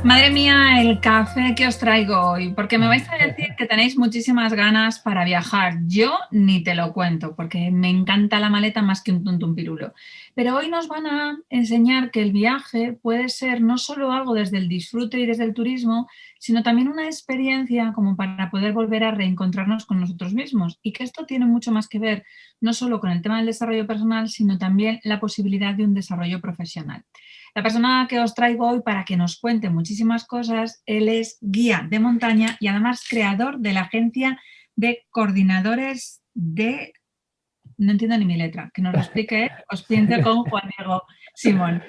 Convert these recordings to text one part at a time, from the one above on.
Madre mía, el café que os traigo hoy, porque me vais a decir que tenéis muchísimas ganas para viajar. Yo ni te lo cuento, porque me encanta la maleta más que un tonto un pirulo. Pero hoy nos van a enseñar que el viaje puede ser no solo algo desde el disfrute y desde el turismo, sino también una experiencia como para poder volver a reencontrarnos con nosotros mismos. Y que esto tiene mucho más que ver no solo con el tema del desarrollo personal, sino también la posibilidad de un desarrollo profesional. La persona que os traigo hoy para que nos cuente muchísimas cosas, él es guía de montaña y además creador de la agencia de coordinadores de... No entiendo ni mi letra, que nos lo explique él, os pienso con Juan Diego Simón.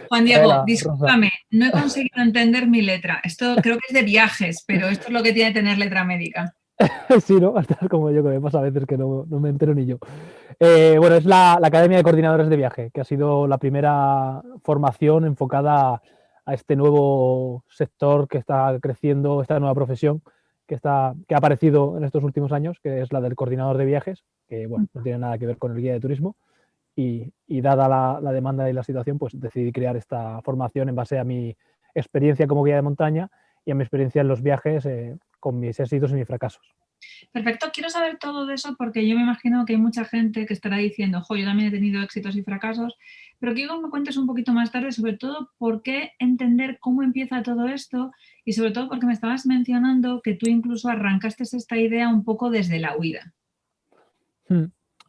Juan Diego, Hola, Rosa. discúlpame, no he conseguido entender mi letra. Esto creo que es de viajes, pero esto es lo que tiene tener letra médica. Sí, ¿no? Estás como yo, que me pasa a veces que no me entero ni yo. Bueno, es la Academia de Coordinadores de Viaje, que ha sido la primera formación enfocada a este nuevo sector que está creciendo, esta nueva profesión que ha aparecido en estos últimos años, que es la del coordinador de viajes, que bueno, no tiene nada que ver con el guía de turismo. Y dada la demanda y la situación, pues decidí crear esta formación en base a mi experiencia como guía de montaña y a mi experiencia en los viajes, con mis éxitos y mis fracasos. Perfecto, quiero saber todo de eso porque yo me imagino que hay mucha gente que estará diciendo, jo, yo también he tenido éxitos y fracasos, pero quiero que me cuentes un poquito más tarde sobre todo por qué entender cómo empieza todo esto y sobre todo porque me estabas mencionando que tú incluso arrancaste esta idea un poco desde la huida.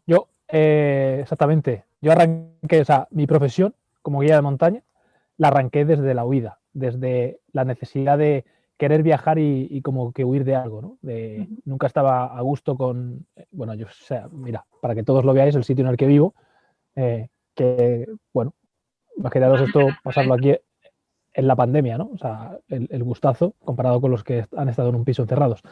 Yo, exactamente, yo arranqué, o sea, mi profesión como guía de montaña la arranqué desde la huida, desde la necesidad de querer viajar y como que huir de algo, ¿no? Nunca estaba a gusto con, bueno, yo, o sea, mira, para que todos lo veáis, el sitio en el que vivo, que, bueno, imaginaros esto, pasarlo aquí en la pandemia, ¿no? O sea, el gustazo comparado con los que han estado en un piso encerrados.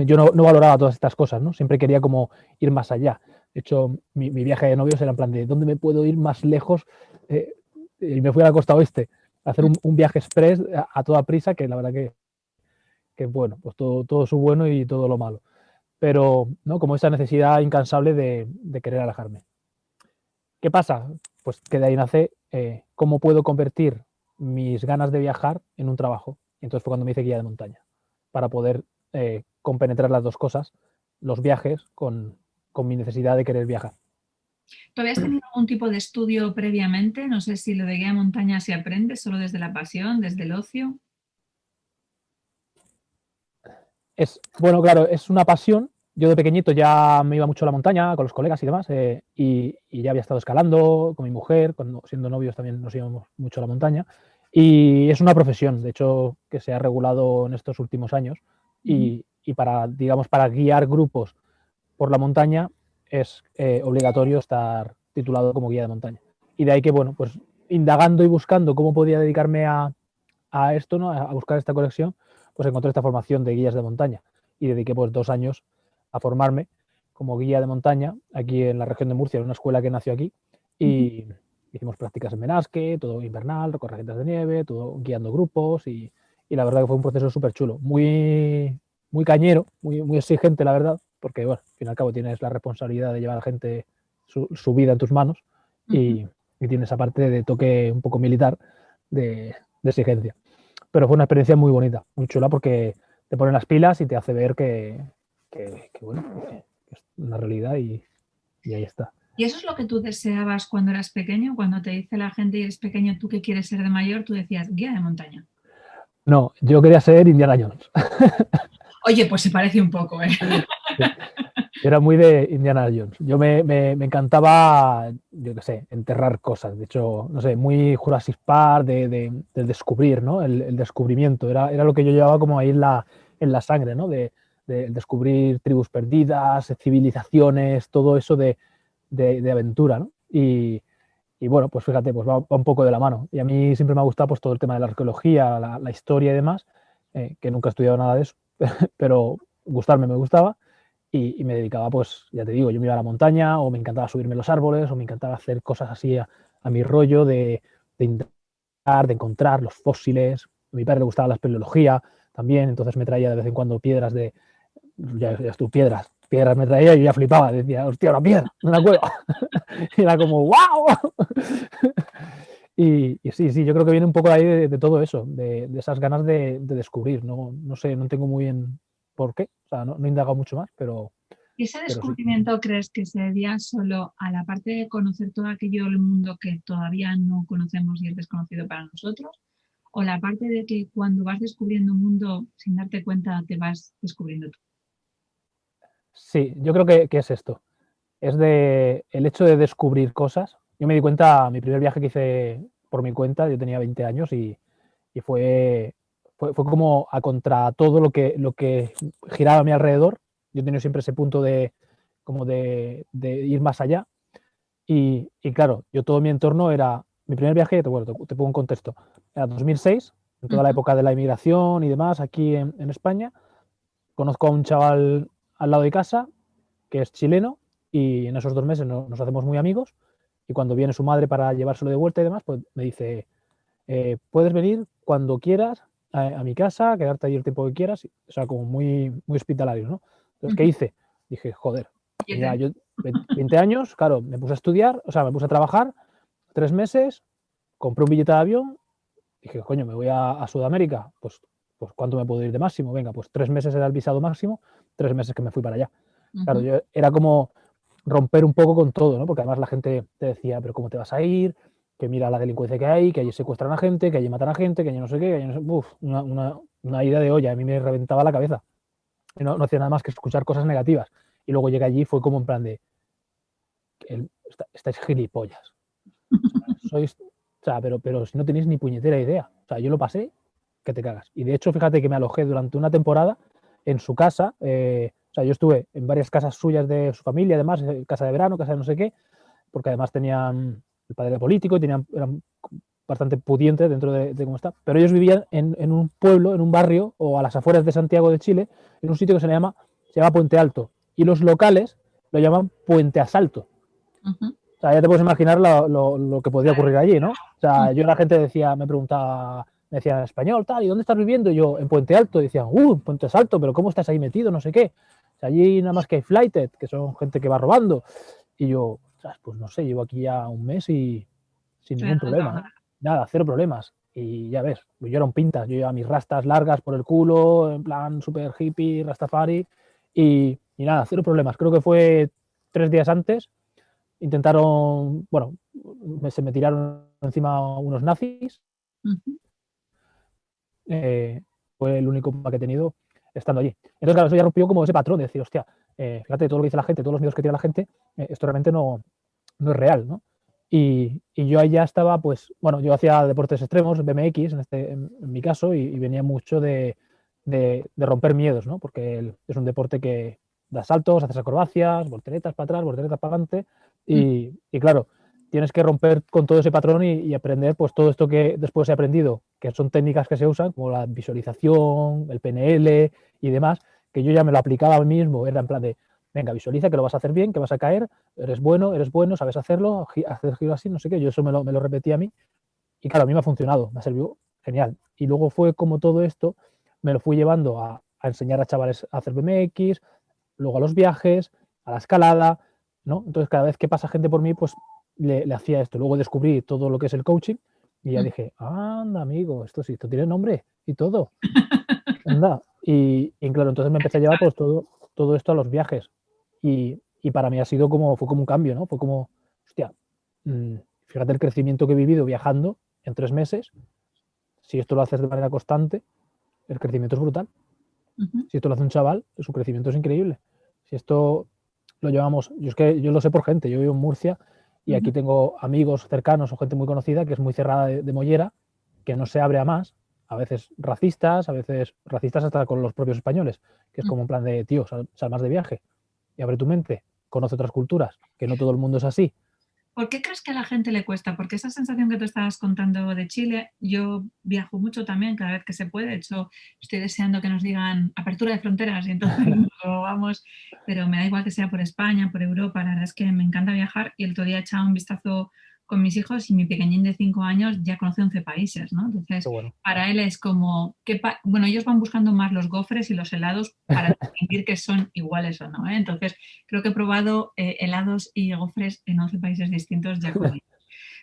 Yo no valoraba todas estas cosas, ¿no? Siempre quería como ir más allá. De hecho, mi viaje de novios era en plan de ¿dónde me puedo ir más lejos? Eh, y me fui a la costa oeste a hacer un viaje express a toda prisa, que la verdad que bueno, pues todo su bueno y todo lo malo. Pero, ¿no? Como esa necesidad incansable de querer alejarme. ¿Qué pasa? Pues que de ahí nace cómo puedo convertir mis ganas de viajar en un trabajo. Y entonces fue cuando me hice guía de montaña, para poder compenetrar las dos cosas, los viajes con mi necesidad de querer viajar. ¿Tú habías tenido algún tipo de estudio previamente? No sé si lo de guía de montaña se aprende solo desde la pasión, desde el ocio. Bueno, claro, es una pasión. Yo de pequeñito ya me iba mucho a la montaña con los colegas y demás, y ya había estado escalando con mi mujer, cuando siendo novios también nos íbamos mucho a la montaña. Y es una profesión, de hecho, que se ha regulado en estos últimos años. Y para, digamos, para guiar grupos por la montaña es obligatorio estar titulado como guía de montaña. Y de ahí que, bueno, pues indagando y buscando cómo podía dedicarme a esto, ¿no? A buscar esta conexión, pues encontré esta formación de guías de montaña y dediqué pues 2 años a formarme como guía de montaña aquí en la región de Murcia, en una escuela que nació aquí, y hicimos prácticas en Benasque, todo invernal, recorridas de nieve, todo guiando grupos, y la verdad que fue un proceso súper chulo, muy cañero, muy exigente la verdad, porque bueno, al fin y al cabo tienes la responsabilidad de llevar a la gente su vida en tus manos, y tienes esa parte de toque un poco militar de exigencia. Pero fue una experiencia muy bonita, muy chula, porque te ponen las pilas y te hace ver bueno, que es una realidad, y ahí está. ¿Y eso es lo que tú deseabas cuando eras pequeño? Cuando te dice la gente y eres pequeño, ¿tú qué quieres ser de mayor? Tú decías, guía de montaña. No, yo quería ser Indiana Jones. Oye, pues se parece un poco, ¿eh? Sí. Era muy de Indiana Jones. Yo me encantaba, yo qué sé, enterrar cosas. De hecho, no sé, muy Jurassic Park, del descubrir, ¿no? El descubrimiento. Era lo que yo llevaba como ahí en la sangre, ¿no? De descubrir tribus perdidas, civilizaciones, todo eso de aventura, ¿no? Y bueno, pues fíjate, pues va un poco de la mano. Y a mí siempre me ha gustado pues todo el tema de la arqueología, la historia y demás, que nunca he estudiado nada de eso, pero gustarme me gustaba, y me dedicaba, pues ya te digo, yo me iba a la montaña, o me encantaba subirme a los árboles, o me encantaba hacer cosas así a mi rollo de intentar, de encontrar los fósiles. A mi padre le gustaba la espeleología también, entonces me traía de vez en cuando piedras ya tú, piedras me traía y yo ya flipaba, decía, hostia, una piedra, una cueva. Y era como, ¡wow! Y sí, sí, yo creo que viene un poco de ahí de todo eso, de esas ganas de descubrir. No, no sé, no tengo muy bien por qué, o sea, no he indagado mucho más, ¿Y ese pero sí. descubrimiento crees que se debía solo a la parte de conocer todo aquello del mundo que todavía no conocemos y es desconocido para nosotros? ¿O la parte de que cuando vas descubriendo un mundo sin darte cuenta te vas descubriendo tú? Sí, yo creo que es esto. Es el hecho de descubrir cosas. Yo me di cuenta, mi primer viaje que hice por mi cuenta, yo tenía 20 años y fue como a contra todo lo que giraba a mi alrededor. Yo tenía siempre ese punto como de ir más allá. Y claro, yo todo mi entorno era, mi primer viaje, bueno, te pongo un contexto, era 2006, en toda la Ujú, época de la inmigración y demás aquí en España. Conozco a un chaval al lado de casa que es chileno y en esos 2 meses nos hacemos muy amigos y cuando viene su madre para llevárselo de vuelta y demás, pues me dice, puedes venir cuando quieras a mi casa, quedarte allí el tiempo que quieras, o sea, como muy, muy hospitalario, ¿no? Entonces, ¿qué ujú. hice? Dije, joder, Y ya ese, yo 20 años, claro, me puse a estudiar, o sea, me puse a trabajar 3 meses, compré un billete de avión, dije, coño, me voy a Sudamérica, pues ¿cuánto me puedo ir de máximo? Venga, pues 3 meses era el visado máximo, 3 meses que me fui para allá. Claro, ujú. yo era como romper un poco con todo, ¿no? Porque además la gente te decía, pero ¿cómo te vas a ir? Que mira la delincuencia que allí secuestran a gente, que allí matan a gente, que allí no sé qué, que allí no sé... Uf, una ida de olla, a mí me reventaba la cabeza. Y no hacía nada más que escuchar cosas negativas. Y luego llegué allí y fue como en plan de, estáis gilipollas. O sea, pero si no tenéis ni puñetera idea. O sea, yo lo pasé, que te cagas. Y de hecho, fíjate que me alojé durante una temporada en su casa. O sea, yo estuve en varias casas suyas de su familia, además, casa de verano, casa de no sé qué, porque además tenían el padre político y eran bastante pudientes dentro de cómo está. Pero ellos vivían en un pueblo, en un barrio, o a las afueras de Santiago de Chile, en un sitio que se llama Puente Alto. Y los locales lo llaman Puente Asalto. Ujú. O sea, ya te puedes imaginar lo que podía ocurrir allí, ¿no? O sea, Ujú. yo la gente decía, me preguntaba, me decía en español, tal, ¿y dónde estás viviendo? Y yo, en Puente Alto, y decían, Puente Alto, pero ¿cómo estás ahí metido? No sé qué. O sea, allí nada más que hay flighted, que son gente que va robando. Y yo, pues no sé, llevo aquí ya un mes y sin Todavía ningún no problema, tocaba ¿eh? nada. Nada, cero problemas. Y ya ves, yo era un pintas, yo llevaba mis rastas largas por el culo, en plan súper hippie, rastafari, y nada, cero problemas. Creo que fue 3 días antes intentaron, bueno, se me tiraron encima unos nazis, Ujú. eh, fue el único problema que he tenido estando allí. Entonces, claro, eso ya rompió como ese patrón de decir, hostia, fíjate, todo lo que dice la gente, todos los miedos que tiene la gente, esto realmente no es real, ¿no? Y yo ahí ya estaba, pues, bueno, yo hacía deportes extremos, BMX en mi caso, y venía mucho de romper miedos, ¿no? Porque es un deporte que da saltos, haces acrobacias, volteretas para atrás, volteretas para adelante, y claro, tienes que romper con todo ese patrón y aprender pues todo esto que después he aprendido, que son técnicas que se usan, como la visualización, el PNL y demás, que yo ya me lo aplicaba a mí mismo, era en plan de, venga, visualiza que lo vas a hacer bien, que vas a caer, eres bueno, sabes hacerlo, hacer giro así, no sé qué, yo eso me lo repetí a mí y claro, a mí me ha funcionado, me ha servido genial. Y luego fue como todo esto, me lo fui llevando a enseñar a chavales a hacer BMX, luego a los viajes, a la escalada, ¿no? Entonces cada vez que pasa gente por mí, pues le hacía esto. Luego descubrí todo lo que es el coaching y ya dije, anda, amigo, esto sí, esto tiene nombre y todo. Anda. Y claro, entonces me empecé a llevar pues todo esto a los viajes. Y para mí fue como un cambio, ¿no? Fue como, hostia, mm, fíjate el crecimiento que he vivido viajando en 3 meses. Si esto lo haces de manera constante, el crecimiento es brutal. Ujú. Si esto lo hace un chaval, su crecimiento es increíble. Si esto lo llevamos, yo es que yo lo sé por gente, yo vivo en Murcia y aquí Ujú. tengo amigos cercanos o gente muy conocida que es muy cerrada de mollera, que no se abre a más, a veces racistas hasta con los propios españoles, que es como en plan de, tío, sal más de viaje y abre tu mente, conoce otras culturas, que no todo el mundo es así. ¿Por qué crees que a la gente le cuesta? Porque esa sensación que tú estabas contando de Chile, yo viajo mucho también cada vez que se puede. De hecho, estoy deseando que nos digan apertura de fronteras y entonces luego vamos, pero me da igual que sea por España, por Europa. La verdad es que me encanta viajar y el otro día he echado un vistazo con mis hijos y mi pequeñín de 5 años ya conoce 11 países, ¿no? Qué Entonces, bueno. para él es como, bueno, ellos van buscando más los gofres y los helados para distinguir que son iguales o no, ¿eh? Entonces, creo que he probado helados y gofres en 11 países distintos ya con él.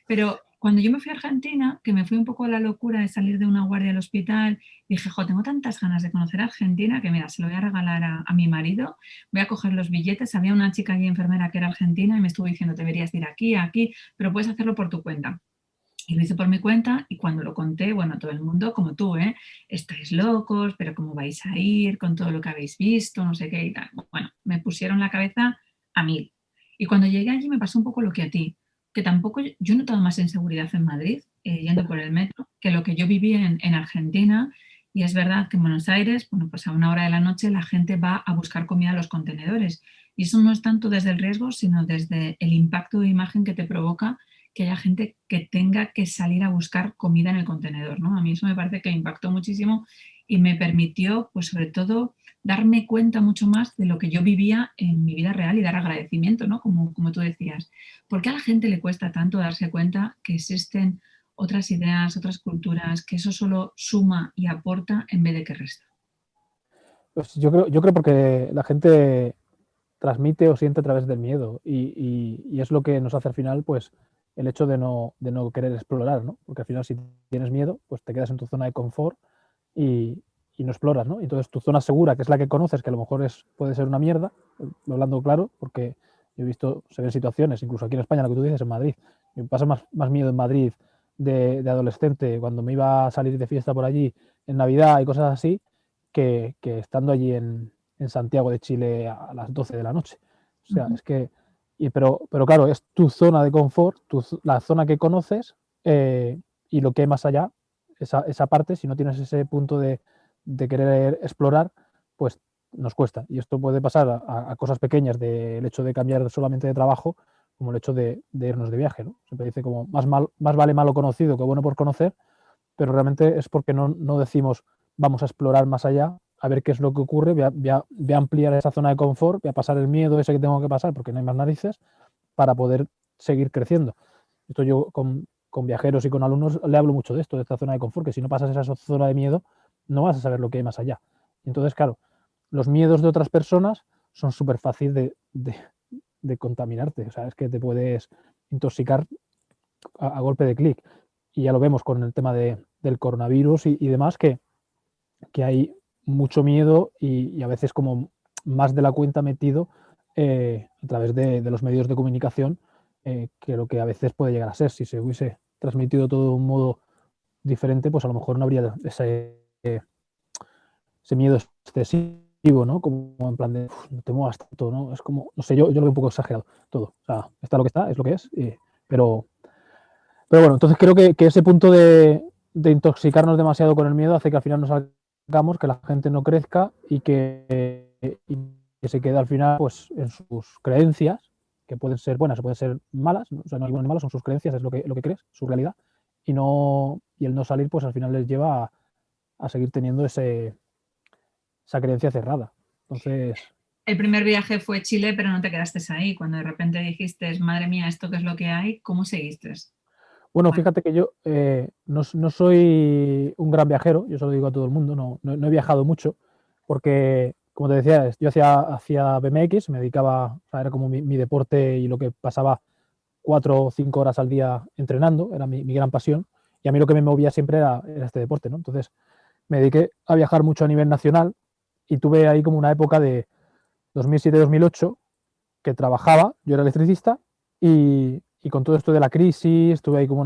Pero Cuando yo me fui a Argentina, que me fui un poco a la locura de salir de una guardia al hospital, dije, jo, tengo tantas ganas de conocer Argentina que mira, se lo voy a regalar a mi marido, voy a coger los billetes. Había una chica allí enfermera que era argentina y me estuvo diciendo, deberías ir aquí, aquí, pero puedes hacerlo por tu cuenta. Y lo hice por mi cuenta y cuando lo conté, bueno, todo el mundo, como tú, ¿eh? Estáis locos, pero ¿cómo vais a ir con todo lo que habéis visto? No sé qué y tal. Bueno, me pusieron la cabeza a mil. Y cuando llegué allí me pasó un poco lo que a ti, que tampoco yo he notado más inseguridad en Madrid, yendo por el metro, que lo que yo viví en Argentina. Y es verdad que en Buenos Aires, bueno, pues a una hora de la noche la gente va a buscar comida a los contenedores. Y eso no es tanto desde el riesgo, sino desde el impacto de imagen que te provoca que haya gente que tenga que salir a buscar comida en el contenedor, ¿no? A mí eso me parece que impactó muchísimo y me permitió, pues sobre todo, darme cuenta mucho más de lo que yo vivía en mi vida real y dar agradecimiento, ¿no? Como tú decías. ¿Por qué a la gente le cuesta tanto darse cuenta que existen otras ideas, otras culturas, que eso solo suma y aporta en vez de que resta? Pues yo creo porque la gente transmite o siente a través del miedo y es lo que nos hace al final, pues, el hecho de no querer explorar, ¿no? Porque al final si tienes miedo, pues te quedas en tu zona de confort y no exploras, ¿no? Entonces tu zona segura, que es la que conoces, que a lo mejor puede ser una mierda, hablando claro, porque yo he visto, se ven situaciones, incluso aquí en España, lo que tú dices, en Madrid. Me pasa más miedo en Madrid de adolescente, cuando me iba a salir de fiesta por allí en Navidad y cosas así, que estando allí en Santiago de Chile a las 12 de la noche. O sea, Ujú. es que, pero claro, es tu zona de confort, la zona que conoces y lo que hay más allá, esa parte, si no tienes ese punto de querer explorar, pues nos cuesta. Y esto puede pasar a cosas pequeñas del hecho de cambiar solamente de trabajo, como el hecho de irnos de viaje, ¿no? Siempre dice como más vale malo conocido que bueno por conocer, pero realmente es porque no decimos vamos a explorar más allá, a ver qué es lo que ocurre, voy a ampliar esa zona de confort, voy a pasar el miedo ese que tengo que pasar porque no hay más narices para poder seguir creciendo. Esto yo con viajeros y con alumnos le hablo mucho de esto, de esta zona de confort, que si no pasas esa zona de miedo, no vas a saber lo que hay más allá. Y entonces, claro, los miedos de otras personas son súper fáciles de contaminarte. O sea, es que te puedes intoxicar a golpe de clic. Y ya lo vemos con el tema del coronavirus y demás, que hay mucho miedo y a veces como más de la cuenta metido a través de los medios de comunicación, que lo que a veces puede llegar a ser. Si se hubiese transmitido todo de un modo diferente, pues a lo mejor no habría ese miedo excesivo, ¿no? Como en plan de, no te muevas tanto, ¿no? Es como, no sé, yo lo veo un poco exagerado todo. O sea, está lo que está, es lo que es, pero, pero bueno, entonces creo que ese punto de intoxicarnos demasiado con el miedo hace que al final nos hagamos, que la gente no crezca y que se quede al final pues en sus creencias, que pueden ser buenas o pueden ser malas, ¿no? O sea, no hay bueno ni malo, son sus creencias, es lo que crees, su realidad, y el no salir pues al final les lleva a seguir teniendo esa creencia cerrada. Entonces, El primer viaje fue Chile, pero no te quedaste ahí. Cuando de repente dijiste, madre mía, ¿esto qué es lo que hay? ¿Cómo seguiste? bueno, fíjate que yo no soy un gran viajero, yo se lo digo a todo el mundo, no he viajado mucho, porque, como te decía, yo hacía BMX, me dedicaba, o sea, era como mi deporte y lo que pasaba 4 o 5 horas al día entrenando, era mi gran pasión, y a mí lo que me movía siempre era este deporte, ¿no? Entonces me dediqué a viajar mucho a nivel nacional y tuve ahí como una época de 2007-2008 que trabajaba, yo era electricista y con todo esto de la crisis, tuve ahí como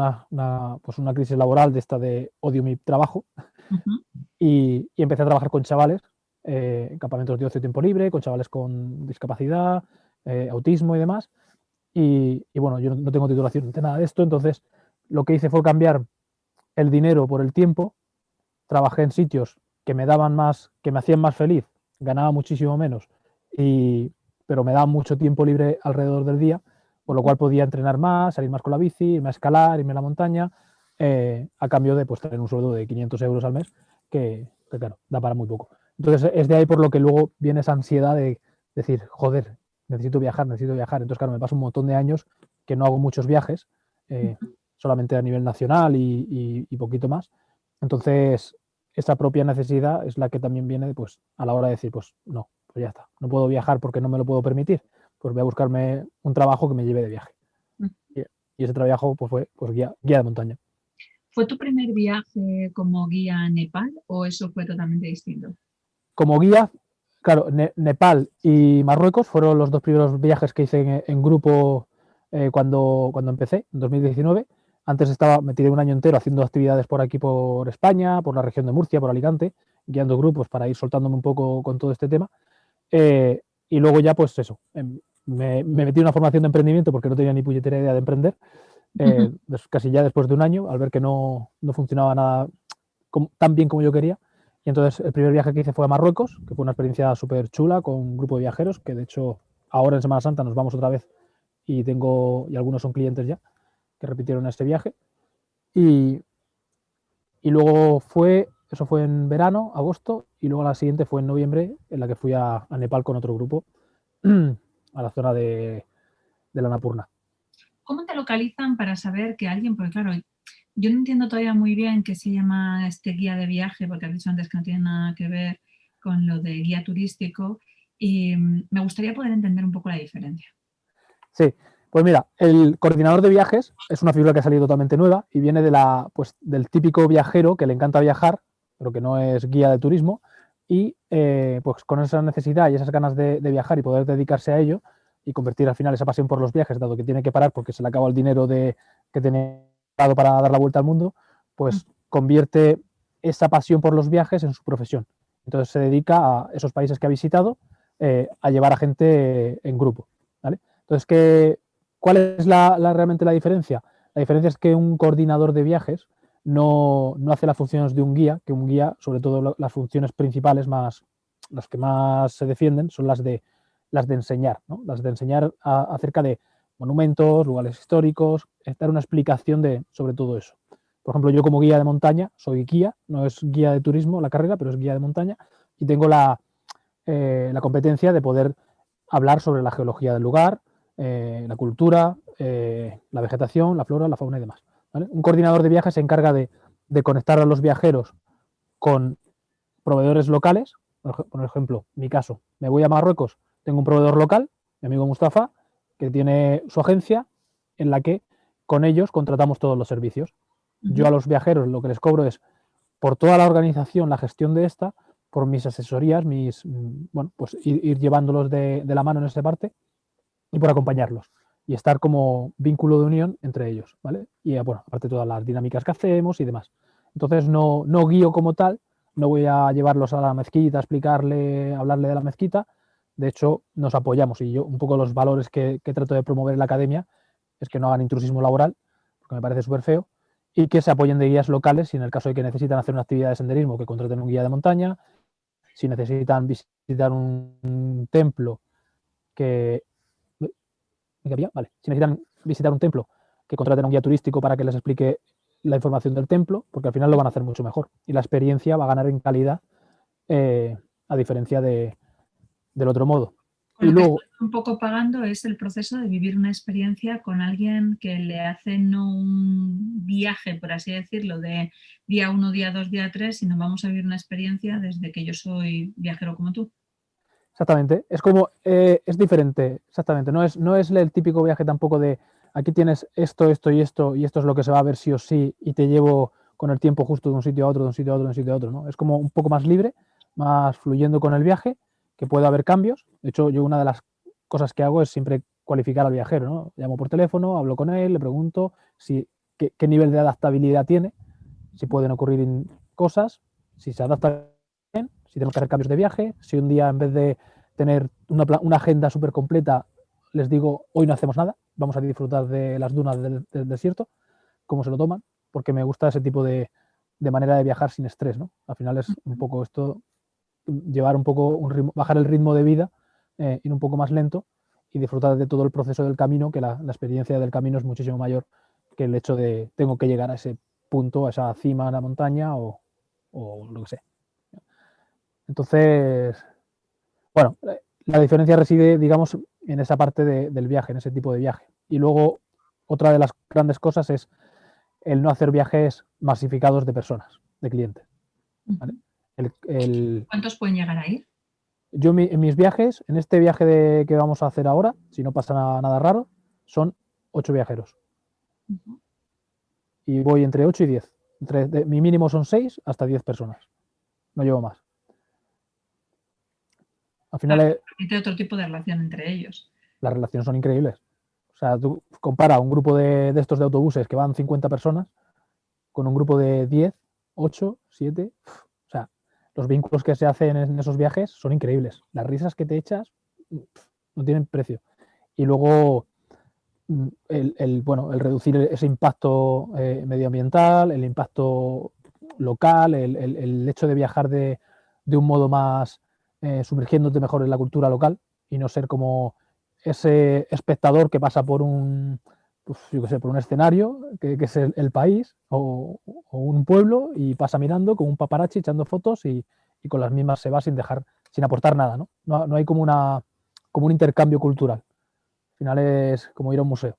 pues una crisis laboral de esta de odio mi trabajo Ujú. y empecé a trabajar con chavales en campamentos de ocio y tiempo libre, con chavales con discapacidad, autismo y demás. Y bueno, yo no tengo titulación de nada de esto, entonces lo que hice fue cambiar el dinero por el tiempo. Trabajé en sitios que me daban más, que me hacían más feliz, ganaba muchísimo menos, y, pero me daban mucho tiempo libre alrededor del día, por lo cual podía entrenar más, salir más con la bici, irme a escalar, irme a la montaña, a cambio de pues, tener un sueldo de 500 euros al mes, que claro, da para muy poco. Entonces es de ahí por lo que luego viene esa ansiedad de decir, joder, necesito viajar, necesito viajar. Entonces, claro, me paso un montón de años que no hago muchos viajes, solamente a nivel nacional y poquito más. Entonces, esa propia necesidad es la que también viene pues, a la hora de decir, pues no, pues ya está, no puedo viajar porque no me lo puedo permitir, pues voy a buscarme un trabajo que me lleve de viaje. y ese trabajo pues, fue pues, guía de montaña. ¿Fue tu primer viaje como guía a Nepal o eso fue totalmente distinto? Como guía, claro, Nepal y Marruecos fueron los dos primeros viajes que hice en grupo cuando empecé, en 2019. Antes me tiré un año entero haciendo actividades por aquí, por España, por la región de Murcia, por Alicante, guiando grupos para ir soltándome un poco con todo este tema. Y luego ya, pues eso, me metí en una formación de emprendimiento porque no tenía ni puñetera idea de emprender. Casi ya después de un año, al ver que no funcionaba nada tan bien como yo quería. Y entonces el primer viaje que hice fue a Marruecos, que fue una experiencia súper chula con un grupo de viajeros, que de hecho ahora en Semana Santa nos vamos otra vez y algunos son clientes ya, que repitieron este viaje. Y, y luego eso fue en verano, agosto, y luego la siguiente fue en noviembre, en la que fui a Nepal con otro grupo, a la zona de la Annapurna. ¿Cómo te localizan para saber que alguien, porque claro, yo no entiendo todavía muy bien qué se llama este guía de viaje, porque has dicho antes que no tiene nada que ver con lo de guía turístico, y me gustaría poder entender un poco la diferencia. Sí, pues mira, el coordinador de viajes es una figura que ha salido totalmente nueva y viene del típico viajero que le encanta viajar, pero que no es guía de turismo, y pues con esa necesidad y esas ganas de viajar y poder dedicarse a ello y convertir al final esa pasión por los viajes, dado que tiene que parar porque se le acaba el dinero que tenía para dar la vuelta al mundo, pues convierte esa pasión por los viajes en su profesión. Entonces se dedica a esos países que ha visitado a llevar a gente en grupo, ¿vale? Entonces, ¿cuál es realmente la diferencia? La diferencia es que un coordinador de viajes no hace las funciones de un guía, que un guía, sobre todo las funciones principales, las que más se defienden, son las de enseñar, ¿no? Las de enseñar acerca de monumentos, lugares históricos, dar una explicación sobre todo eso. Por ejemplo, yo como guía de montaña, soy guía, no es guía de turismo la carrera, pero es guía de montaña, y tengo la competencia de poder hablar sobre la geología del lugar, la cultura, la vegetación, la flora, la fauna y demás. ¿Vale? Un coordinador de viajes se encarga de conectar a los viajeros con proveedores locales. Por ejemplo, mi caso, me voy a Marruecos, tengo un proveedor local, mi amigo Mustafa, que tiene su agencia en la que con ellos contratamos todos los servicios. Yo a los viajeros lo que les cobro es por toda la organización, la gestión de esta, por mis asesorías, bueno, pues ir llevándolos de la mano en esa parte y por acompañarlos y estar como vínculo de unión entre ellos, ¿vale? Y bueno, aparte todas las dinámicas que hacemos y demás. Entonces no guío como tal, no voy a llevarlos a la mezquita, hablarle de la mezquita. De hecho, nos apoyamos y yo un poco los valores que trato de promover en la academia es que no hagan intrusismo laboral, porque me parece súper feo, y que se apoyen de guías locales si en el caso de que necesitan hacer una actividad de senderismo, que contraten un guía de montaña, si necesitan visitar un templo que vale. Si necesitan visitar un templo, que contraten a un guía turístico para que les explique la información del templo, porque al final lo van a hacer mucho mejor. Y la experiencia va a ganar en calidad, a diferencia del otro modo. Con lo que estoy un poco pagando es el proceso de vivir una experiencia con alguien que le hace no un viaje, por así decirlo, de día 1, día 2, día 3, sino vamos a vivir una experiencia desde que yo soy viajero como tú. Exactamente, es diferente, exactamente, no es el típico viaje tampoco de aquí tienes esto, esto y esto, y esto es lo que se va a ver sí o sí, y te llevo con el tiempo justo de un sitio a otro, de un sitio a otro, de un sitio a otro, ¿no? Es como un poco más libre, más fluyendo con el viaje, que puede haber cambios. De hecho, yo una de las cosas que hago es siempre cualificar al viajero, ¿no? Llamo por teléfono, hablo con él, le pregunto qué nivel de adaptabilidad tiene, si pueden ocurrir cosas, si se adapta bien, si tenemos que hacer cambios de viaje, si un día en vez de tener una agenda súper completa les digo hoy no hacemos nada, vamos a disfrutar de las dunas del desierto, cómo se lo toman, porque me gusta ese tipo de manera de viajar sin estrés, ¿no? Al final es un poco esto, llevar un poco bajar el ritmo de vida, ir un poco más lento y disfrutar de todo el proceso del camino, que la experiencia del camino es muchísimo mayor que el hecho de tengo que llegar a ese punto, a esa cima de la montaña o lo que sea. Entonces, bueno, la diferencia reside, digamos, en esa parte del viaje, en ese tipo de viaje. Y luego, otra de las grandes cosas es el no hacer viajes masificados de personas, de clientes. ¿Vale? ¿Cuántos pueden llegar a ir? Yo en mis viajes, en este viaje que vamos a hacer ahora, si no pasa nada raro, son 8 viajeros. Ujú. Y voy entre 8 y 10. Mi mínimo son 6 hasta 10 personas. No llevo más. Al final, Claro, permite otro tipo de relación entre ellos. las relaciones son increíbles. O sea, tú compara un grupo de estos de autobuses que van 50 personas con un grupo de 10, 8, 7. O sea, los vínculos que se hacen en esos viajes son increíbles. Las risas que te echas no tienen precio. Y luego bueno, el reducir ese impacto medioambiental, el impacto local, el hecho de viajar de un modo más sumergiéndote mejor en la cultura local y no ser como ese espectador que pasa por un, pues, yo qué sé, por un escenario, que es el país o un pueblo y pasa mirando con un paparazzi echando fotos y con las mismas se va sin dejar, sin aportar nada, ¿no? No, no hay como un intercambio cultural. Al final es como ir a un museo. A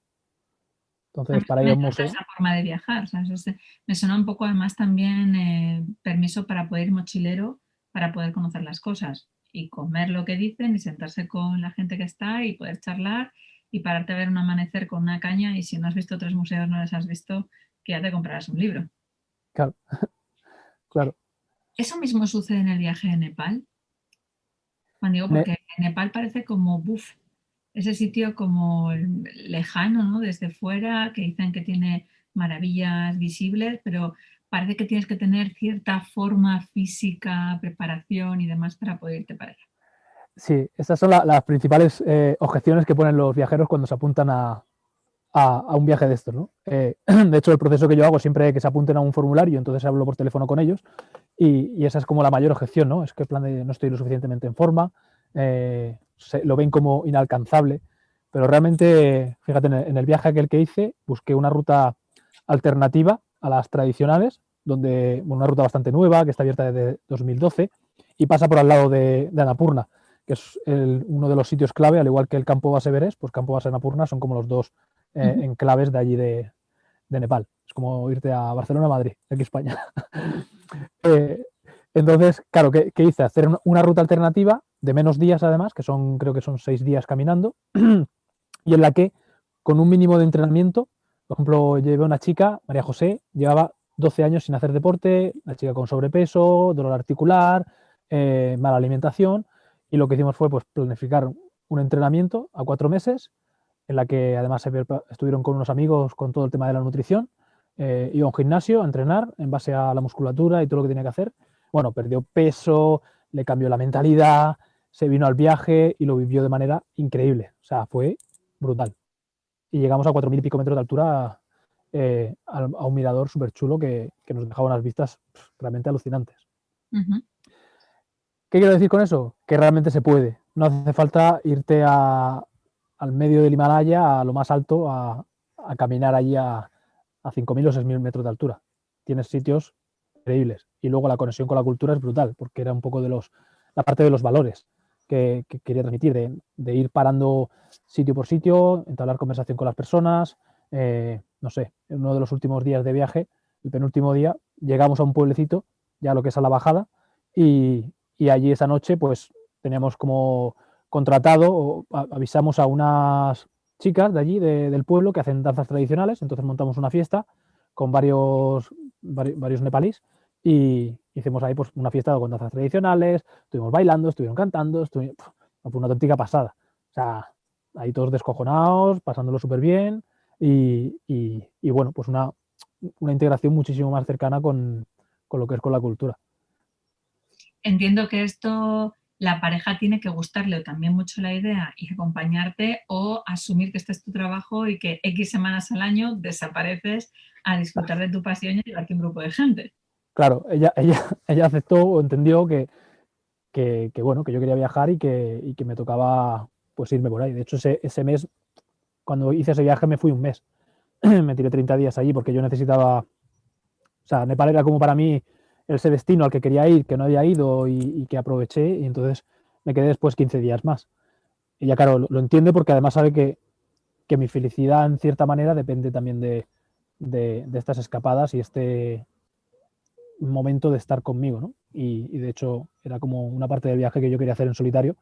Entonces, mí para ir me a un encanta museo, esa forma de viajar, ¿sabes? Me suena un poco además también permiso para poder ir mochilero, para poder conocer las cosas y comer lo que dicen y sentarse con la gente que está y poder charlar y pararte a ver un amanecer con una caña y si no has visto tres museos, no les has visto, que ya te comprarás un libro. claro, claro. Eso mismo sucede en el viaje a Nepal. Cuando digo Ne- porque Nepal parece como, buf, ese sitio como lejano, ¿no? Desde fuera, que dicen que tiene maravillas visibles, pero parece que tienes que tener cierta forma física, preparación y demás para poder irte para allá. sí, estas son las principales objeciones que ponen los viajeros cuando se apuntan a un viaje de estos, ¿no? De hecho, el proceso que yo hago siempre es que se apunten a un formulario, entonces hablo por teléfono con ellos y esa es como la mayor objeción, ¿no? Es que en plan de no estoy lo suficientemente en forma, lo ven como inalcanzable, pero realmente, fíjate, en el viaje aquel que hice, busqué una ruta alternativa a las tradicionales, donde bueno, una ruta bastante nueva, que está abierta desde 2012 y pasa por al lado de Annapurna, que es uno de los sitios clave, al igual que el campo base Everest, pues campo base Annapurna son como los dos Ujú. enclaves de allí de Nepal. Es como irte a Barcelona, Madrid, aquí España. eh, entonces, claro, ¿qué hice? Hacer una ruta alternativa de menos días además, que son, creo que son 6 días caminando, y en la que con un mínimo de entrenamiento, por ejemplo, llevé a una chica, María José, llevaba 12 años sin hacer deporte, la chica con sobrepeso, dolor articular, mala alimentación, y lo que hicimos fue pues, planificar un entrenamiento a 4 meses, en la que además estuvieron con unos amigos con todo el tema de la nutrición, iba a un gimnasio a entrenar en base a la musculatura y todo lo que tenía que hacer. Bueno, perdió peso, le cambió la mentalidad, se vino al viaje y lo vivió de manera increíble. O sea, fue brutal. Y llegamos a 4.000 y pico metros de altura a un mirador súper chulo que nos dejaba unas vistas realmente alucinantes. Ujú. ¿Qué quiero decir con eso? Que realmente se puede. No hace falta irte al medio del Himalaya, a lo más alto, a caminar allí a 5.000 o 6.000 metros de altura. Tienes sitios increíbles. Y luego la conexión con la cultura es brutal, porque era un poco la parte de los valores que quería transmitir, de ir parando sitio por sitio, entablar conversación con las personas. No sé, en uno de los últimos días de viaje, el penúltimo día, llegamos a un pueblecito, ya lo que es a la bajada, y allí esa noche pues teníamos como contratado, o avisamos a unas chicas de allí, del pueblo, que hacen danzas tradicionales, entonces montamos una fiesta con varios nepalíes y hicimos ahí pues una fiesta con danzas tradicionales, estuvimos bailando, estuvieron cantando, fue una auténtica pasada. O sea, ahí todos descojonados, pasándolo súper bien y bueno, pues una integración muchísimo más cercana con lo que es con la cultura. Entiendo que esto la pareja tiene que gustarle también mucho la idea y acompañarte o asumir que este es tu trabajo y que X semanas al año desapareces a disfrutar de tu pasión y llevarte un grupo de gente. Claro, ella aceptó o entendió bueno, que yo quería viajar y que me tocaba pues irme por ahí. De hecho, ese mes, cuando hice ese viaje, me fui un mes. Me tiré 30 días allí porque yo necesitaba, o sea, Nepal era como para mí ese destino al que quería ir, que no había ido y que aproveché y entonces me quedé después 15 días más. Ella, claro, lo entiende porque además sabe que mi felicidad en cierta manera depende también de estas escapadas y este momento de estar conmigo, ¿no? Y de hecho era como una parte del viaje que yo quería hacer en solitario,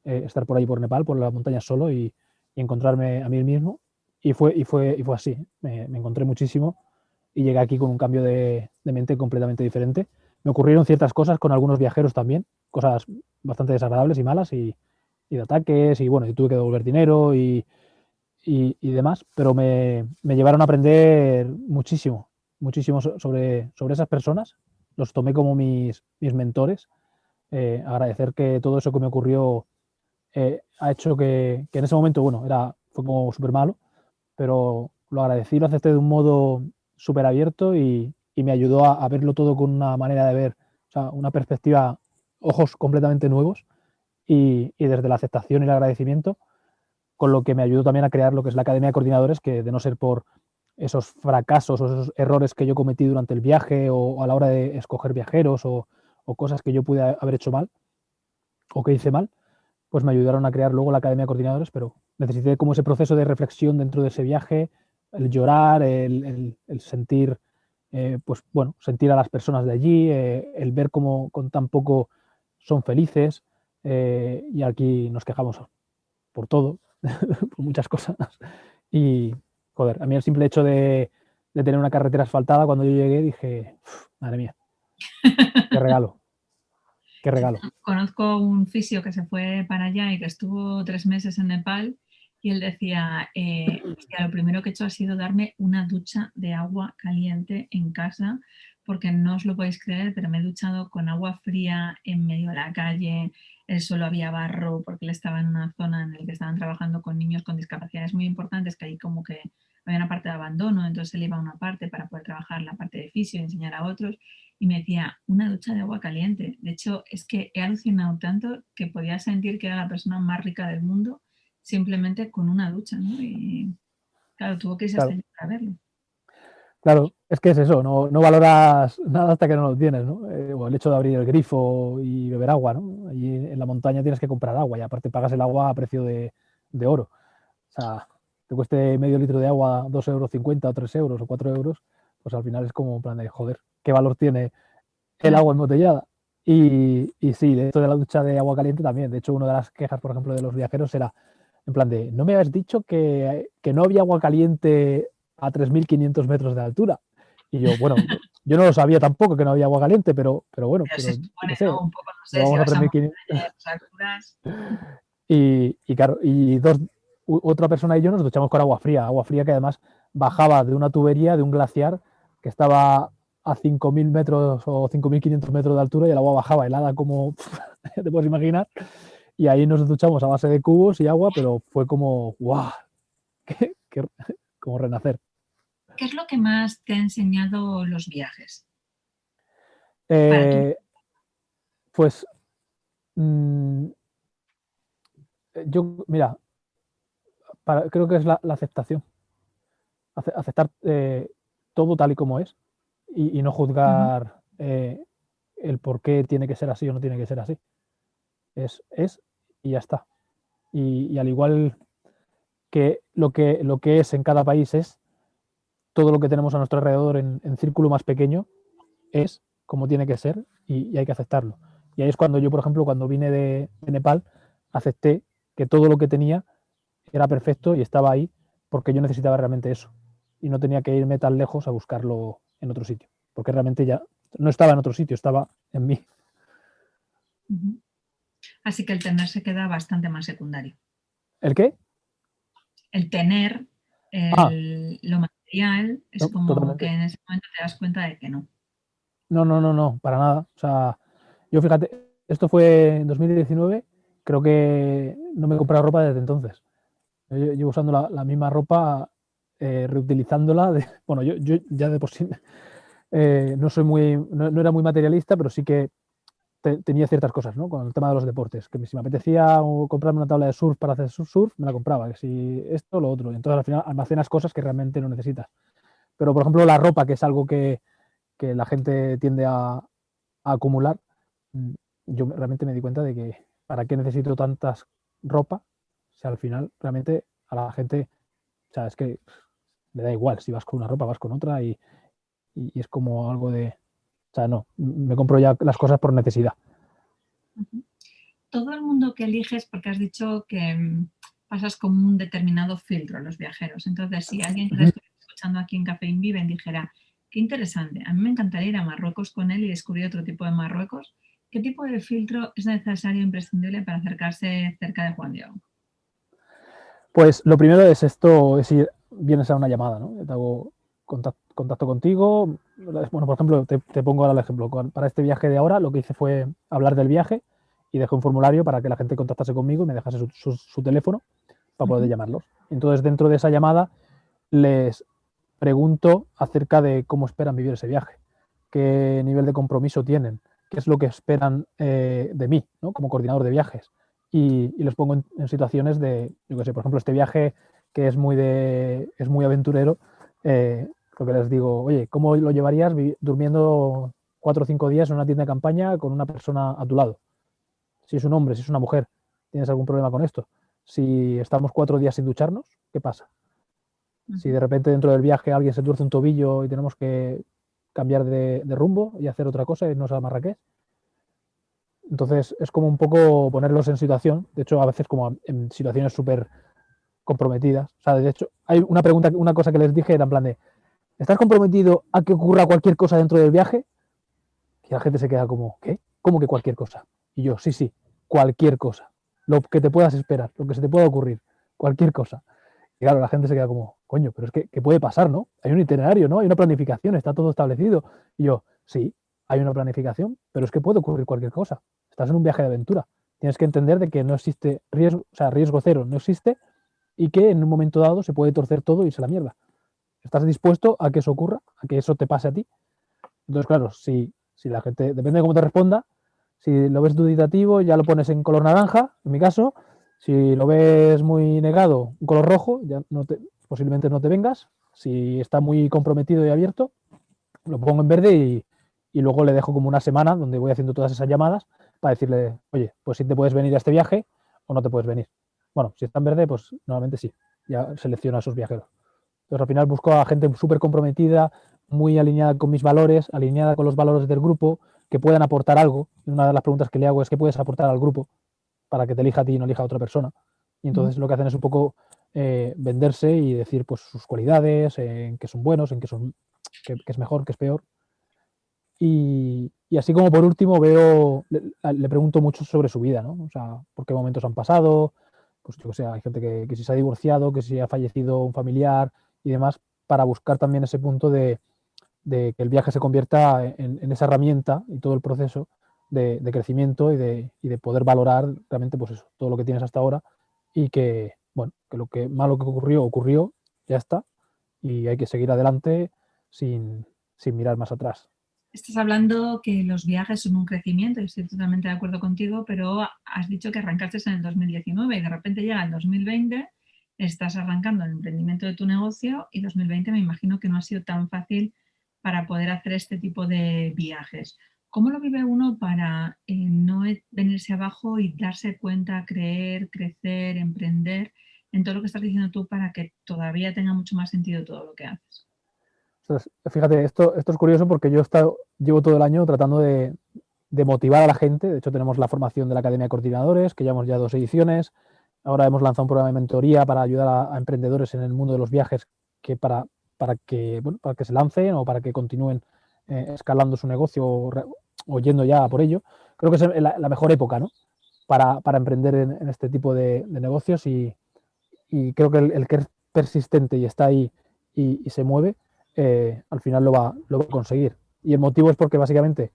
estar por ahí por Nepal, por las montañas solo y encontrarme a mí mismo. y fue así. Me encontré muchísimo y llegué aquí con un cambio de mente completamente diferente. Me ocurrieron ciertas cosas con algunos viajeros también, cosas bastante desagradables y malas y de ataques y bueno, y tuve que devolver dinero y demás, pero me llevaron a aprender muchísimo, muchísimo sobre esas personas. Los tomé como mis mentores. Agradecer que todo eso que me ocurrió ha hecho que en ese momento, bueno, fue como súper malo, pero lo agradecí, lo acepté de un modo súper abierto y me ayudó a verlo todo con una manera de ver, o sea, una perspectiva, ojos completamente nuevos y desde la aceptación y el agradecimiento, con lo que me ayudó también a crear lo que es la Academia de Coordinadores, que de no ser por esos fracasos o esos errores que yo cometí durante el viaje o a la hora de escoger viajeros o cosas que yo pude haber hecho mal o que hice mal, pues me ayudaron a crear luego la Academia de Coordinadores, pero necesité como ese proceso de reflexión dentro de ese viaje, el llorar, el sentir, pues bueno, sentir a las personas de allí, el ver cómo con tan poco son felices y aquí nos quejamos por todo, por muchas cosas. Y, joder, a mí el simple hecho de tener una carretera asfaltada, cuando yo llegué dije, madre mía, qué regalo, qué Sí, regalo. conozco un fisio que se fue para allá y que estuvo 3 meses en Nepal y él decía, hostia, lo primero que he hecho ha sido darme una ducha de agua caliente en casa, porque no os lo podéis creer, pero me he duchado con agua fría en medio de la calle, el suelo había barro, porque él estaba en una zona en la que estaban trabajando con niños con discapacidades muy importantes, que ahí como que había una parte de abandono, entonces él iba a una parte para poder trabajar la parte de fisio y enseñar a otros y me decía, una ducha de agua caliente. De hecho, es que he alucinado tanto que podía sentir que era la persona más rica del mundo simplemente con una ducha, ¿no? Y claro, tuvo que irse hasta Claro. allí para verlo. Claro, es que es eso, no valoras nada hasta que no lo tienes, ¿no? O el hecho de abrir el grifo y beber agua, ¿no? Allí en la montaña tienes que comprar agua y aparte pagas el agua a precio de oro. O sea, te cueste medio litro de agua 2,50 € o 3 € o 4 €, pues al final es como en plan de, joder, ¿qué valor tiene el Claro. agua embotellada? Y sí, de esto de la ducha de agua caliente también. De hecho, una de las quejas, por ejemplo, de los viajeros era, en plan de, ¿no me habías dicho que no había agua caliente a 3.500 metros de altura? Y yo, bueno, yo no lo sabía tampoco que no había agua caliente, pero bueno, Pero se pero yo qué supone, ¿no? sé, Un poco, no lo sé, si vamos a vas a 3.500. montaña a esas alturas. Y claro, otra persona y yo nos duchamos con agua fría que además bajaba de una tubería de un glaciar que estaba a 5.000 metros o 5.500 metros de altura y el agua bajaba helada como te puedes imaginar. Y ahí nos duchamos a base de cubos y agua, pero fue como, ¡guau! Que- como renacer. ¿Qué es lo que más te ha enseñado los viajes? Para tú. Eh, pues mmm, yo, mira, creo que es la aceptación. Aceptar todo tal y como es y no Ujú. juzgar el por qué tiene que ser así o no tiene que ser así. Es y ya está. Y al igual que lo que es en cada país es, todo lo que tenemos a nuestro alrededor en círculo más pequeño es como tiene que ser y hay que aceptarlo. Y ahí es cuando yo, por ejemplo, cuando vine de Nepal, acepté que todo lo que tenía era perfecto y estaba ahí porque yo necesitaba realmente eso. Y no tenía que irme tan lejos a buscarlo en otro sitio, porque realmente ya no estaba en otro sitio, estaba en mí. Ujú. Así que el tener se queda bastante más secundario. ¿El qué? El tener, Ah, lo material, es no, como que totalmente. en ese momento te das cuenta de que no. No, no, no, no, para nada. O sea, yo fíjate, esto fue en 2019, creo que no me he comprado ropa desde entonces. Yo llevo usando la misma ropa, reutilizándola. Bueno, yo ya de por sí no era muy materialista, pero sí que tenía ciertas cosas, ¿no? Con el tema de los deportes, que si me apetecía comprarme una tabla de surf para hacer surf, me la compraba, que si esto, lo otro. Y entonces al final almacenas cosas que realmente no necesitas. Pero por ejemplo la ropa, que es algo que la gente tiende a acumular, mm, yo realmente me di cuenta de que para qué necesito tantas ropa si al final realmente a la gente, o sea, es que le da igual si vas con una ropa, vas con otra y es como algo de, o sea, no, me compro ya las cosas por necesidad. Todo el mundo que eliges, porque has dicho que pasas como un determinado filtro a los viajeros. Entonces, si alguien que está escuchando aquí en Café Inviven dijera, qué interesante, a mí me encantaría ir a Marruecos con él y descubrir otro tipo de Marruecos, ¿qué tipo de filtro es necesario e imprescindible para acercarse cerca de Juan Diego? Pues lo primero es esto, es ir, vienes a una llamada, ¿no? Te hago contacto contigo. Bueno, por ejemplo, te pongo ahora el ejemplo. Para este viaje de ahora, lo que hice fue hablar del viaje y dejé un formulario para que la gente contactase conmigo y me dejase su teléfono para poder llamarlos. Entonces, dentro de esa llamada, les pregunto acerca de cómo esperan vivir ese viaje, qué nivel de compromiso tienen, qué es lo que esperan de mí, ¿no? Como coordinador de viajes. Y los pongo en situaciones de, yo qué sé, por ejemplo, este viaje que es muy aventurero, lo que les digo, oye, ¿cómo lo llevarías durmiendo 4 o 5 días en una tienda de campaña con una persona a tu lado? Si es un hombre, si es una mujer, ¿tienes algún problema con esto? Si estamos 4 días sin ducharnos, ¿qué pasa? Si de repente dentro del viaje alguien se tuerce un tobillo y tenemos que cambiar de rumbo y hacer otra cosa, irnos a Marrakech. Entonces es como un poco ponerlos en situación, de hecho a veces como en situaciones súper comprometidas. O sea, de hecho hay una pregunta, una cosa que les dije era en plan de, ¿estás comprometido a que ocurra cualquier cosa dentro del viaje? Y la gente se queda como, ¿qué? ¿Cómo que cualquier cosa? Y yo, sí, cualquier cosa. Lo que te puedas esperar, lo que se te pueda ocurrir, cualquier cosa. Y claro, la gente se queda como, coño, pero es que ¿qué puede pasar, no? Hay un itinerario, ¿no? Hay una planificación, está todo establecido. Y yo, sí, hay una planificación, pero es que puede ocurrir cualquier cosa. Estás en un viaje de aventura. Tienes que entender de que no existe riesgo, o sea, riesgo cero no existe y que en un momento dado se puede torcer todo y irse a la mierda. ¿Estás dispuesto a que eso ocurra, a que eso te pase a ti? Entonces, claro, si la gente, depende de cómo te responda, si lo ves duditativo, ya lo pones en color naranja, en mi caso. Si lo ves muy negado, un color rojo, ya posiblemente no te vengas. Si está muy comprometido y abierto, lo pongo en verde y luego le dejo como una semana donde voy haciendo todas esas llamadas para decirle, oye, pues si te puedes venir a este viaje o no te puedes venir. Bueno, si está en verde, pues normalmente sí, ya selecciono a esos viajeros. Entonces al final busco a gente súper comprometida, muy alineada con mis valores, alineada con los valores del grupo, que puedan aportar algo. Y una de las preguntas que le hago es, ¿qué puedes aportar al grupo para que te elija a ti y no elija a otra persona? Y entonces lo que hacen es un poco venderse y decir pues sus cualidades, en qué son buenos, en qué es mejor, qué es peor. Y así como por último le pregunto mucho sobre su vida, ¿no? O sea, por qué momentos han pasado, pues yo que sé, hay gente que si se ha divorciado, que si ha fallecido un familiar y demás, para buscar también ese punto de que el viaje se convierta en esa herramienta y todo el proceso de crecimiento y de poder valorar realmente pues eso, todo lo que tienes hasta ahora y que, bueno, que lo que malo que ocurrió, ocurrió, ya está, y hay que seguir adelante sin mirar más atrás. Estás hablando que los viajes son un crecimiento, y estoy totalmente de acuerdo contigo, pero has dicho que arrancaste en el 2019 y de repente llega el 2020, estás arrancando el emprendimiento de tu negocio y 2020 me imagino que no ha sido tan fácil para poder hacer este tipo de viajes. ¿Cómo lo vive uno para no venirse abajo y darse cuenta, creer, crecer, emprender en todo lo que estás diciendo tú para que todavía tenga mucho más sentido todo lo que haces? Entonces, fíjate, esto es curioso porque llevo todo el año tratando de motivar a la gente. De hecho, tenemos la formación de la Academia de Coordinadores, que llevamos ya 2 ediciones. Ahora hemos lanzado un programa de mentoría para ayudar a emprendedores en el mundo de los viajes que para que se lancen o para que continúen escalando su negocio o yendo ya por ello. Creo que es la mejor época, ¿no? Para emprender en este tipo de negocios y creo que el que es persistente y está ahí y se mueve, al final lo va a conseguir. Y el motivo es porque básicamente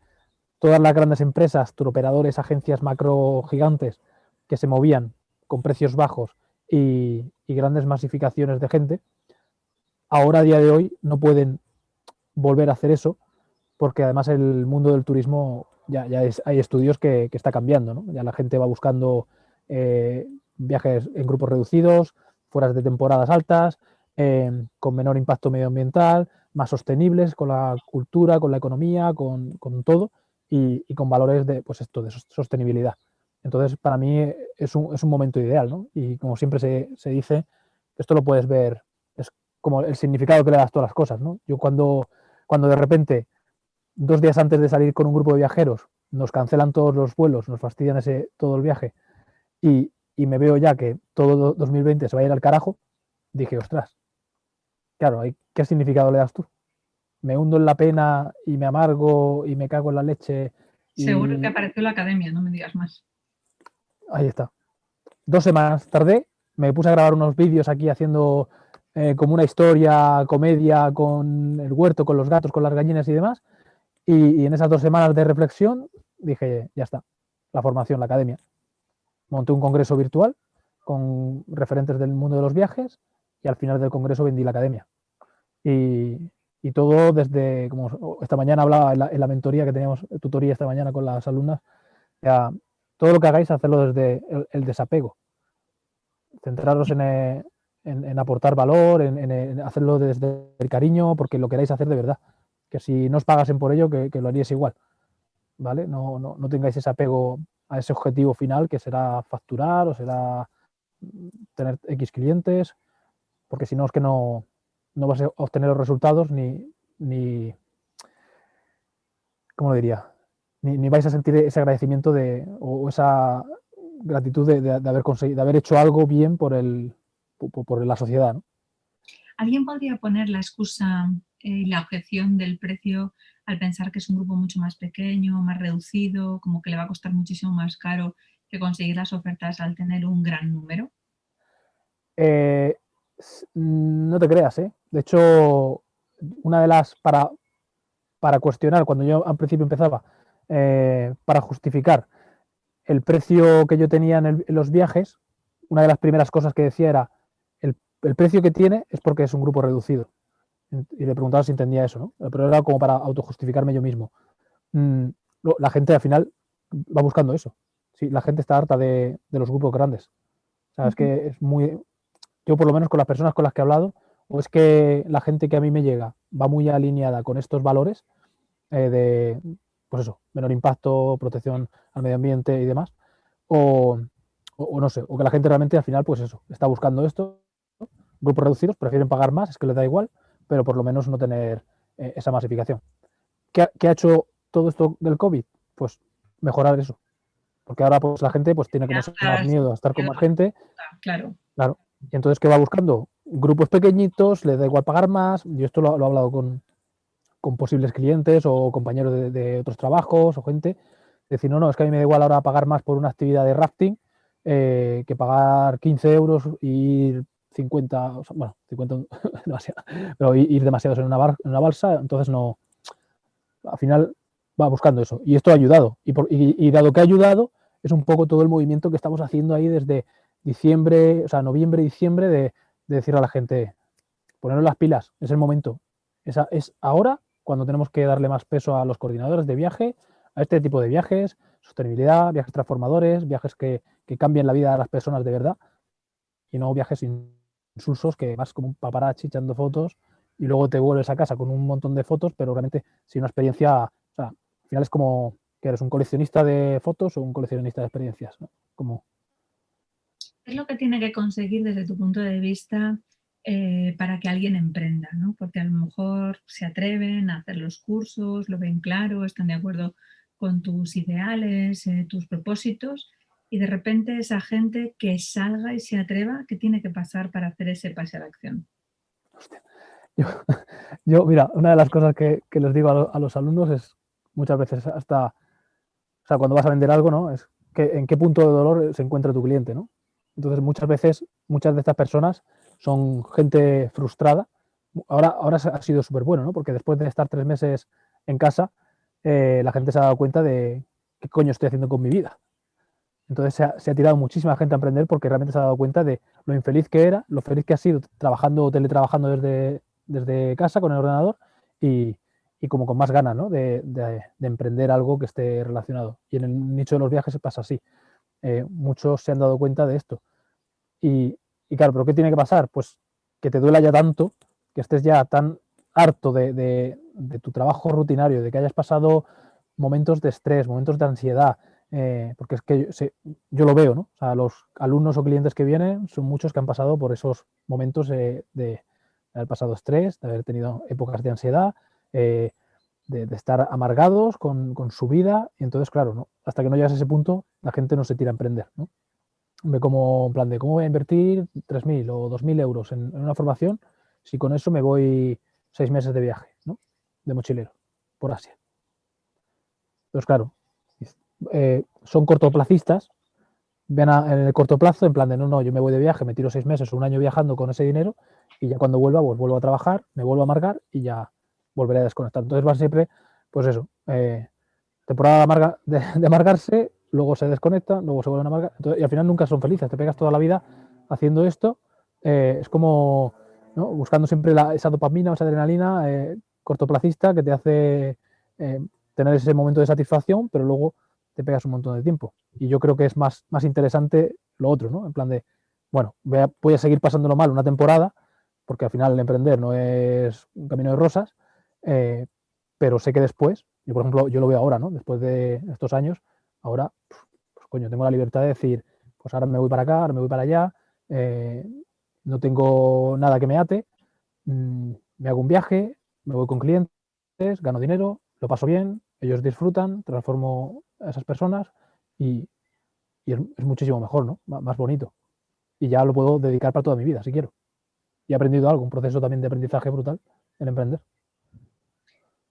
todas las grandes empresas, turoperadores, agencias macro gigantes que se movían con precios bajos y grandes masificaciones de gente, ahora a día de hoy no pueden volver a hacer eso porque además el mundo del turismo hay estudios que está cambiando, ¿no? Ya la gente va buscando viajes en grupos reducidos, fuera de temporadas altas, con menor impacto medioambiental, más sostenibles con la cultura, con la economía, con todo y con valores pues de sostenibilidad. Entonces, para mí es un momento ideal, ¿no? Y como siempre se dice, esto lo puedes ver, es como el significado que le das a todas las cosas, ¿no? Yo cuando de repente 2 días antes de salir con un grupo de viajeros, nos cancelan todos los vuelos, nos fastidian todo el viaje y y me veo ya que todo 2020 se va a ir al carajo, dije, ostras, claro, ¿qué significado le das tú? ¿Me hundo en la pena y me amargo y me cago en la leche? Seguro que Y apareció la academia, no me digas más. ahí está. 2 semanas tardé, me puse a grabar unos vídeos aquí haciendo como una historia, comedia con el huerto, con los gatos, con las gallinas y demás. Y en esas 2 semanas de reflexión dije, ya está, la formación, la academia. Monté un congreso virtual con referentes del mundo de los viajes y al final del congreso vendí la academia. Y, y todo desde, como esta mañana hablaba en la mentoría que teníamos, tutoría esta mañana con las alumnas, ya, todo lo que hagáis, hacerlo desde el desapego. Centraros en aportar valor, en hacerlo desde el cariño, porque lo queráis hacer de verdad. Que si no os pagasen por ello, que lo haríais igual. ¿Vale? No tengáis ese apego a ese objetivo final que será facturar o será tener X clientes, porque si no es que no vas a obtener los resultados ni ¿cómo lo diría? Ni vais a sentir ese agradecimiento o esa gratitud de haber conseguido, de haber hecho algo bien por la sociedad, ¿no? ¿Alguien podría poner la excusa y la objeción del precio al pensar que es un grupo mucho más pequeño, más reducido, como que le va a costar muchísimo más caro que conseguir las ofertas al tener un gran número? Eh, no te creas, ¿eh? De hecho, una de las, para cuestionar, cuando yo al principio empezaba, para justificar el precio que yo tenía en los viajes, una de las primeras cosas que decía era, el precio que tiene es porque es un grupo reducido. Y le preguntaba si entendía eso, ¿no? Pero era como para autojustificarme yo mismo. Mm, la gente al final va buscando eso. Sí, la gente está harta de los grupos grandes. O sea, es que es muy... Yo por lo menos con las personas con las que he hablado, o es que la gente que a mí me llega va muy alineada con estos valores de, pues eso, menor impacto, protección al medio ambiente y demás, o, o no sé, o que la gente realmente al final, pues eso, está buscando esto, grupos reducidos, prefieren pagar más, es que les da igual, pero por lo menos no tener esa masificación. ¿Qué ha hecho todo esto del COVID? Pues mejorar eso, porque ahora pues la gente pues tiene como más miedo a estar con más gente, Claro. claro, y entonces ¿qué va buscando? Grupos pequeñitos, les da igual pagar más, yo esto lo he hablado con posibles clientes o compañeros de otros trabajos o gente, decir, no, es que a mí me da igual ahora pagar más por una actividad de rafting que pagar 15 euros y ir 50, o sea, bueno, 50 demasiado, pero ir demasiados en una balsa, entonces no, al final va buscando eso. Y esto ha ayudado. Y dado que ha ayudado, es un poco todo el movimiento que estamos haciendo ahí desde diciembre, o sea, noviembre, diciembre, de decir a la gente, poneros las pilas, es el momento. Es ahora cuando tenemos que darle más peso a los coordinadores de viaje, a este tipo de viajes, sostenibilidad, viajes transformadores, viajes que cambien la vida de las personas de verdad y no viajes insulsos que vas como un paparazzi echando fotos y luego te vuelves a casa con un montón de fotos, pero realmente sin una experiencia, o sea, al final es como que eres un coleccionista de fotos o un coleccionista de experiencias, ¿no? Como... ¿Qué es lo que tiene que conseguir desde tu punto de vista para que alguien emprenda? ¿No? Porque a lo mejor se atreven a hacer los cursos, lo ven claro, están de acuerdo con tus ideales, tus propósitos, y de repente esa gente que salga y se atreva, ¿qué tiene que pasar para hacer ese pase a la acción? Yo, mira, una de las cosas que les digo a los alumnos es muchas veces hasta, o sea, cuando vas a vender algo, ¿no? Es que en qué punto de dolor se encuentra tu cliente, ¿no? Entonces, muchas veces, muchas de estas personas son gente frustrada. Ahora ha sido súper bueno, ¿no? Porque después de estar 3 meses en casa, la gente se ha dado cuenta de qué coño estoy haciendo con mi vida. Entonces se ha tirado muchísima gente a emprender porque realmente se ha dado cuenta de lo infeliz que era, lo feliz que ha sido trabajando o teletrabajando desde casa con el ordenador y, y como con más ganas, ¿no? De emprender algo que esté relacionado. Y en el nicho de los viajes pasa así. Muchos se han dado cuenta de esto. Y claro, ¿pero qué tiene que pasar? Pues que te duela ya tanto, que estés ya tan harto de tu trabajo rutinario, de que hayas pasado momentos de estrés, momentos de ansiedad, porque es que yo lo veo, ¿no? O sea, los alumnos o clientes que vienen son muchos que han pasado por esos momentos de haber pasado estrés, de haber tenido épocas de ansiedad, de estar amargados con su vida. Y entonces, claro, ¿no? Hasta que no llegas a ese punto, la gente no se tira a emprender, ¿no? Ve como, en plan de, ¿cómo voy a invertir 3.000 o 2.000 euros en una formación si con eso me voy 6 meses de viaje, ¿no? De mochilero, por Asia? Entonces, claro, son cortoplacistas, ven en el corto plazo, en plan de, no, yo me voy de viaje, me tiro 6 meses o un año viajando con ese dinero y ya cuando vuelva, pues vuelvo a trabajar, me vuelvo a amargar y ya volveré a desconectar. Entonces van siempre, pues eso, temporada de amargarse, luego se desconectan, luego se vuelven a amargar, entonces, y al final nunca son felices, te pegas toda la vida haciendo esto, es como, ¿no? Buscando siempre esa dopamina o esa adrenalina cortoplacista que te hace tener ese momento de satisfacción, pero luego te pegas un montón de tiempo. Y yo creo que es más interesante lo otro, ¿no? En plan de, bueno, voy a seguir pasándolo mal una temporada, porque al final el emprender no es un camino de rosas, pero sé que después, yo por ejemplo, yo lo veo ahora, ¿no? Después de estos años, ahora, pues coño, tengo la libertad de decir, pues ahora me voy para acá, ahora me voy para allá, no tengo nada que me ate, me hago un viaje, me voy con clientes, gano dinero, lo paso bien, ellos disfrutan, transformo a esas personas y, es muchísimo mejor, ¿no? Más bonito. Y ya lo puedo dedicar para toda mi vida, si quiero. Y he aprendido algo, un proceso también de aprendizaje brutal en emprender.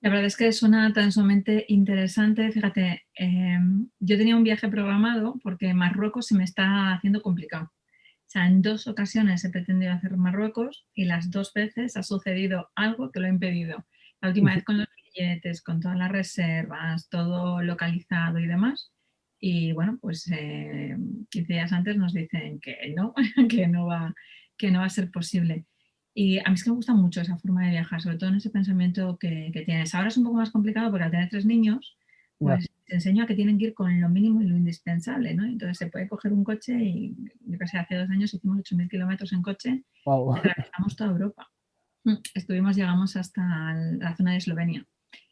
La verdad es que suena tan sumamente interesante. Fíjate, yo tenía un viaje programado porque Marruecos se me está haciendo complicado. O sea, en 2 ocasiones he pretendido hacer Marruecos y las 2 veces ha sucedido algo que lo ha impedido. La última vez con los billetes, con todas las reservas, todo localizado y demás. Y bueno, pues 15 días antes nos dicen que no, que no va a ser posible. Y a mí es que me gusta mucho esa forma de viajar, sobre todo en ese pensamiento que tienes. Ahora es un poco más complicado porque al tener 3 niños, Ya. pues te enseño a que tienen que ir con lo mínimo y lo indispensable, ¿no? Entonces se puede coger un coche y, yo que sé, hace 2 años hicimos 8.000 kilómetros en coche y Wow. atravesamos toda Europa. Llegamos hasta la zona de Eslovenia.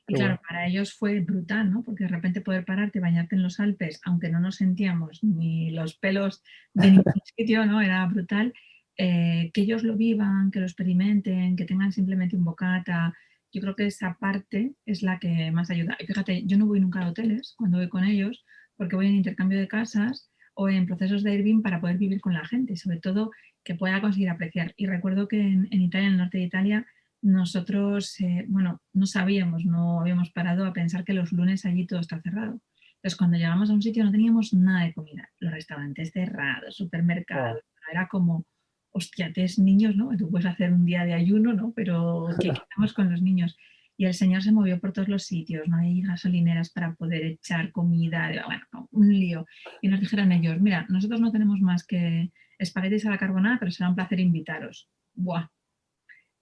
Y Qué claro, bueno. para ellos fue brutal, ¿no? Porque de repente poder pararte, bañarte en los Alpes, aunque no nos sentíamos ni los pelos de ningún sitio, ¿no? Era brutal. Que ellos lo vivan, que lo experimenten, que tengan simplemente un bocata. Yo creo que esa parte es la que más ayuda. Y fíjate, yo no voy nunca a hoteles cuando voy con ellos, porque voy en intercambio de casas o en procesos de Airbnb para poder vivir con la gente, sobre todo que pueda conseguir apreciar. Y recuerdo que en Italia, en el norte de Italia, nosotros, bueno, no sabíamos, no habíamos parado a pensar que los lunes allí todo está cerrado. Entonces, cuando llegamos a un sitio no teníamos nada de comida, los restaurantes cerrados, Wow. supermercados, era como, hostia, tres niños, ¿no? Tú puedes hacer un día de ayuno, ¿no? Pero ¿qué hacemos con los niños? Y el señor se movió por todos los sitios, no hay gasolineras para poder echar comida, bueno, no, un lío. Y nos dijeron ellos, mira, nosotros no tenemos más que espaguetis a la carbonara, pero será un placer invitaros. Buah,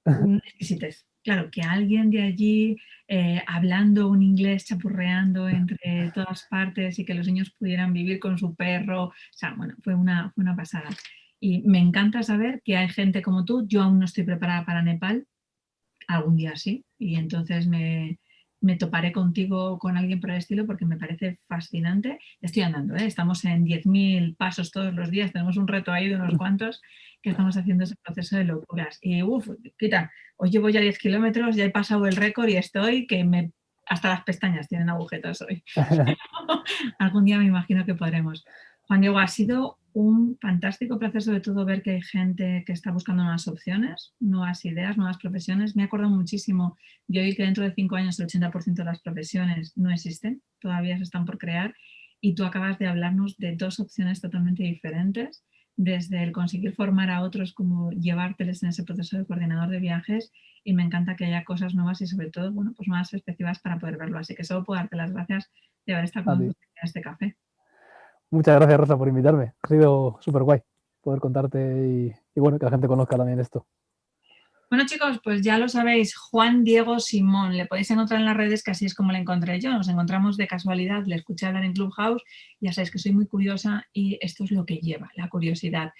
un exquisitez. Claro, que alguien de allí hablando un inglés chapurreando entre todas partes y que los niños pudieran vivir con su perro, o sea, bueno, fue una pasada. Y me encanta saber que hay gente como tú, yo aún no estoy preparada para Nepal, algún día sí, y entonces me toparé contigo con alguien por el estilo porque me parece fascinante. Estoy andando, ¿eh? Estamos en 10.000 pasos todos los días, tenemos un reto ahí de unos cuantos que estamos haciendo ese proceso de locuras. Y uff, quita, hoy llevo ya 10 kilómetros, ya he pasado el récord y estoy que hasta las pestañas tienen agujetas hoy. Algún día me imagino que podremos. Juan Diego, ha sido un fantástico placer, sobre todo ver que hay gente que está buscando nuevas opciones, nuevas ideas, nuevas profesiones. Me he acordado muchísimo de oír que dentro de 5 años el 80% de las profesiones no existen, todavía se están por crear, y tú acabas de hablarnos de 2 opciones totalmente diferentes, desde el conseguir formar a otros como llevárteles en ese proceso de coordinador de viajes, y me encanta que haya cosas nuevas y sobre todo, bueno, pues nuevas perspectivas para poder verlo. Así que solo puedo darte las gracias de haber estado A con ti. nosotros en este café. Muchas gracias, Rosa, por invitarme. Ha sido súper guay poder contarte y bueno, que la gente conozca también esto. Bueno, chicos, pues ya lo sabéis, Juan Diego Simón, le podéis encontrar en las redes, que así es como le encontré yo. Nos encontramos de casualidad, le escuché hablar en Clubhouse, ya sabéis que soy muy curiosa y esto es lo que lleva, la curiosidad.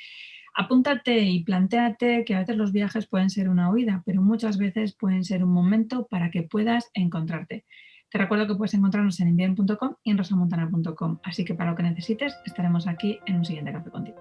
Apúntate y plantéate que a veces los viajes pueden ser una huida, pero muchas veces pueden ser un momento para que puedas encontrarte. Te recuerdo que puedes encontrarnos en invien.com y en rosamontana.com, así que para lo que necesites estaremos aquí en un siguiente café contigo.